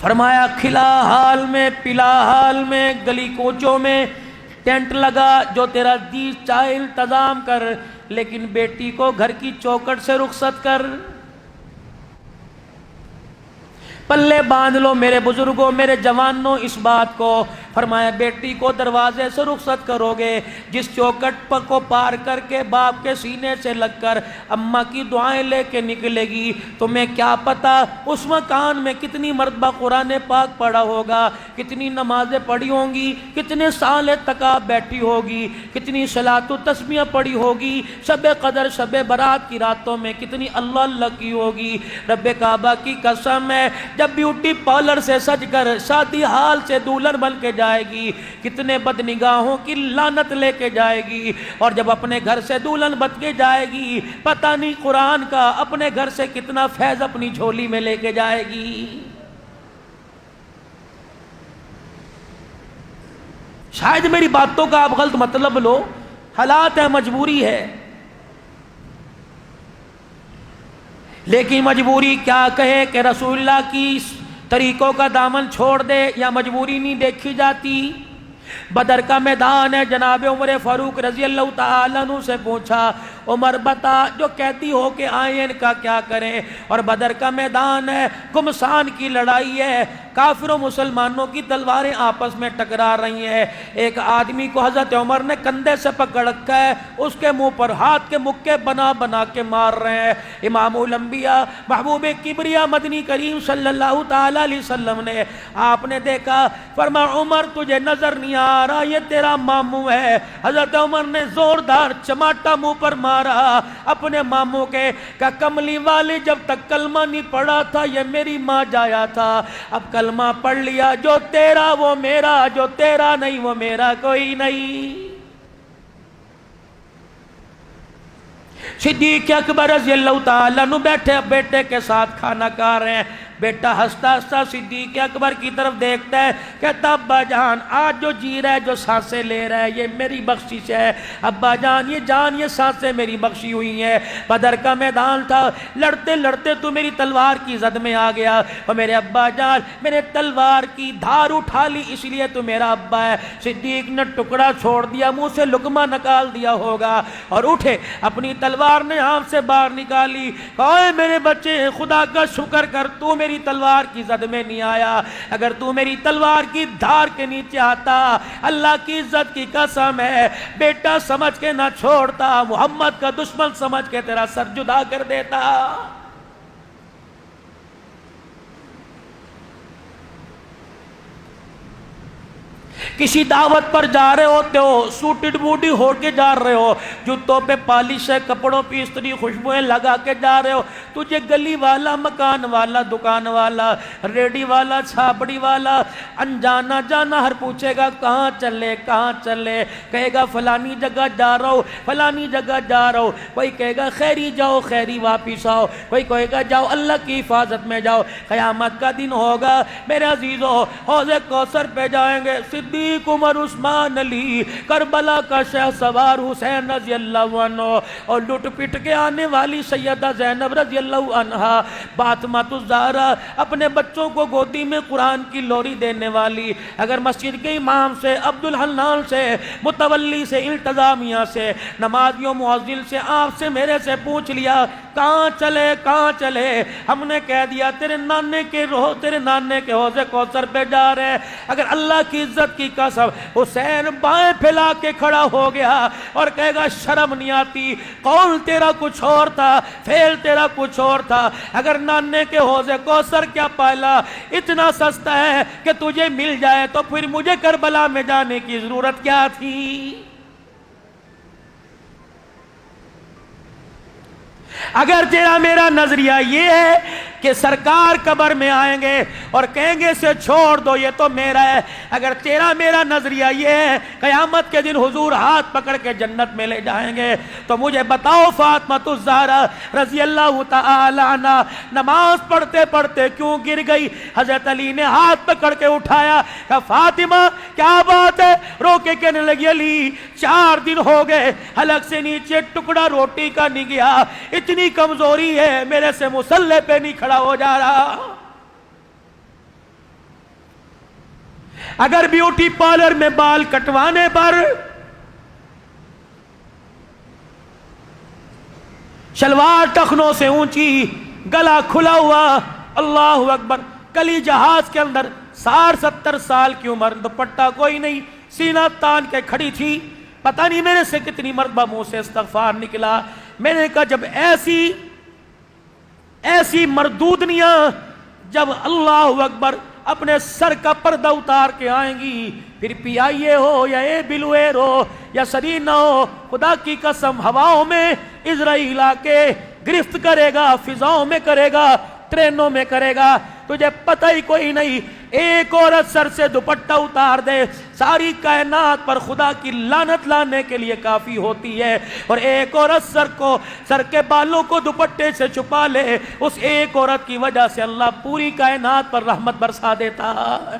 فرمایا کھلا حال میں پلا حال میں گلی کوچوں میں ٹینٹ لگا، جو تیرا جی چاہے انتظام کر، لیکن بیٹی کو گھر کی چوکھٹ سے رخصت کر، پلے باندھ لو میرے بزرگوں، میرے جوانوں اس بات کو۔ فرمایا بیٹی کو دروازے سے رخصت کرو گے، جس چوکھٹ کو پار کر کے باپ کے سینے سے لگ کر اماں کی دعائیں لے کے نکلے گی، تمہیں کیا پتا اس مکان میں کتنی مرتبہ قرآن پاک پڑھا ہوگا، کتنی نمازیں پڑھی ہوں گی، کتنے سال اعتکاف بیٹھی ہوگی، کتنی صلاۃ و تسبیح پڑھی ہوگی، شب قدر شب برات کی راتوں میں کتنی اللہ اللہ کی ہوگی۔ رب کعبہ کی قسم ہے، جب بیوٹی پارلر سے سج کر شادی حال سے دولہن بن کے جائے گی، کتنے بد نگاہوں کی لعنت لے کے جائے گی، اور جب اپنے گھر سے دولہن بن کے جائے گی، پتہ نہیں قرآن کا اپنے گھر سے کتنا فیض اپنی جھولی میں لے کے جائے گی۔ شاید میری باتوں کا آپ غلط مطلب لو، حالات ہے، مجبوری ہے، لیکن مجبوری کیا کہے کہ رسول اللہ کی طریقوں کا دامن چھوڑ دے، یا مجبوری نہیں دیکھی جاتی۔ بدر کا میدان ہے، جناب عمر فاروق رضی اللہ تعالیٰ عنہ سے پوچھا عمر بتا جو قیدی ہو کے آئے ان کا کیا کریں، اور بدر کا میدان ہے، گمسان کی لڑائی ہے، کافروں مسلمانوں کی تلواریں آپس میں ٹکرا رہی ہیں، ایک آدمی کو حضرت عمر نے کندھے سے پکڑ رکھا ہے، اس کے منہ پر ہاتھ کے مکے بنا بنا کے مار رہے ہیں۔ امام الانبیاء محبوب کبریا مدنی کریم صلی اللہ تعالیٰ علیہ وسلم نے آپ نے دیکھا، فرمایا عمر تجھے نظر نہیں آ رہا یہ تیرا ماموں ہے۔ حضرت عمر نے زوردار چماٹا منہ پر مارا اپنے ماموں کے، کہ کملی والے جب تک کلمہ نہیں پڑھا تھا یہ میری ماں جایا تھا، اب کلمہ پڑھ لیا، جو تیرا وہ میرا، جو تیرا نہیں وہ میرا کوئی نہیں۔ صدیق اکبر رضی اللہ تعالیٰ عنہ بیٹھے بیٹے کے ساتھ کھانا کھا رہے ہیں، بیٹا ہنستا ہنستا صدیق اکبر کی طرف دیکھتا ہے، کہتا ابا جان آج جو جی رہا ہے، جو سانسیں لے رہا ہے، یہ میری بخشش ہے، ابا جان یہ سانسیں میری بخشی ہوئی ہیں۔ بدر کا میدان تھا، لڑتے لڑتے تو میری تلوار کی زد میں آ گیا، اور میرے ابا جان میرے تلوار کی دھار اٹھا لی، اس لیے تو میرا ابا ہے۔ صدیق نے ٹکڑا چھوڑ دیا، منہ سے لقمہ نکال دیا ہوگا، اور اٹھے اپنی تلوار نے ہاتھ سے باہر نکالی، کہا اے میرے بچے خدا کا شکر کر، تو میری تلوار کی زد میں نہیں آیا، اگر تو میری تلوار کی دھار کے نیچے آتا اللہ کی عزت کی قسم ہے بیٹا سمجھ کے نہ چھوڑتا، محمد کا دشمن سمجھ کے تیرا سر جدا کر دیتا۔ کسی دعوت پر جا رہے ہوتے ہو، سوٹڈ بوٹی ہو کے جا رہے ہو، جوتوں پہ پالش ہے، کپڑوں پہ استری خوشبوئیں لگا کے جا رہے ہو، تجھے گلی والا، مکان والا، دکان والا، ریڈی والا، چھاپڑی والا، انجانا جانا ہر پوچھے گا کہاں چلے کہاں چلے، کہے گا فلانی جگہ جا رہا ہوں فلانی جگہ جا رہا ہوں، کوئی کہے گا خیری جاؤ خیری واپس آؤ، کوئی کہے گا جاؤ اللہ کی حفاظت میں جاؤ۔ قیامت کا دن ہوگا میرے عزیزو، حوض کوثر پہ جائیں گے صدیق عمر عثمان علی، کربلا کا شہ سوار حسین رضی اللہ عنہ، اور لٹ پٹ کے آنے والی سیدہ زینب رضی اللہ عنہا، فاطمۃ الزہرا اپنے بچوں کو گودی میں قرآن کی لوری دینے والی، اگر مسجد کے امام سے، عبدالحنان سے، متولی سے، انتظامیہ سے، نمازیوں مؤذن سے، آپ سے میرے سے پوچھ لیا کہاں چلے، ہم نے کہہ دیا تیرے نانے کے حوض کوثر پہ جا رہے ہیں۔ اگر اللہ کی عزت کی قسم حسین بائیں پھیلا کے کھڑا ہو گیا اور کہے گا شرم نہیں آتی، قول تیرا کچھ اور تھا، فعل تیرا کچھ اور تھا، اگر نانے کے حوض کوثر کیا پالا اتنا سستا ہے کہ تجھے مل جائے تو پھر مجھے کربلا میں جانے کی ضرورت کیا تھی؟ اگر تیرا میرا نظریہ یہ ہے کہ سرکار قبر میں آئیں گے اور کہیں گے اسے چھوڑ دو یہ تو میرا ہے، اگر تیرا میرا نظریہ یہ ہے قیامت کے دن حضور ہاتھ پکڑ کے جنت میں لے جائیں گے، تو مجھے بتاؤ فاطمۃ الزہرا رضی اللہ تعالی عنہ نماز پڑھتے پڑھتے کیوں گر گئی؟ حضرت علی نے ہاتھ پکڑ کے اٹھایا، کہا فاطمہ کیا بات ہے؟ رو کے کہنے لگی علی 4 دن ہو گئے حلق سے نیچے ٹکڑا روٹی کا نہیں گیا، اتنی کمزوری ہے میرے سے مصلی پہ نہیں کھڑا ہو جا رہا۔ اگر بیوٹی پارلر میں بال کٹوانے پر شلوار ٹخنوں سے اونچی، گلا کھلا ہوا، اللہ اکبر، کلی جہاز کے اندر 60-70 سال کی عمر، دوپٹہ کوئی نہیں، سینہ تان کے کھڑی تھی. پتہ نہیں میرے سے کتنی مرتبہ منہ سے استغفار نکلا. میں نے کہا جب ایسی مردودنیاں جب اللہ اکبر اپنے سر کا پردہ اتار کے آئیں گی، پھر پی آئی اے ہو یا اے بلو ایر ہو یا سرینا ہو، خدا کی قسم ہواؤں میں اسرائیل آ کے گرفت کرے گا، فضاؤں میں کرے گا، ٹرینوں میں کرے گا، تجھے پتہ ہی کوئی نہیں. ایک عورت سر سے دوپٹہ اتار دے، ساری کائنات پر خدا کی لعنت لانے کے لیے کافی ہوتی ہے. اور ایک عورت سر کے بالوں کو دوپٹے سے چھپا لے، اس ایک عورت کی وجہ سے اللہ پوری کائنات پر رحمت برسا دیتا ہے.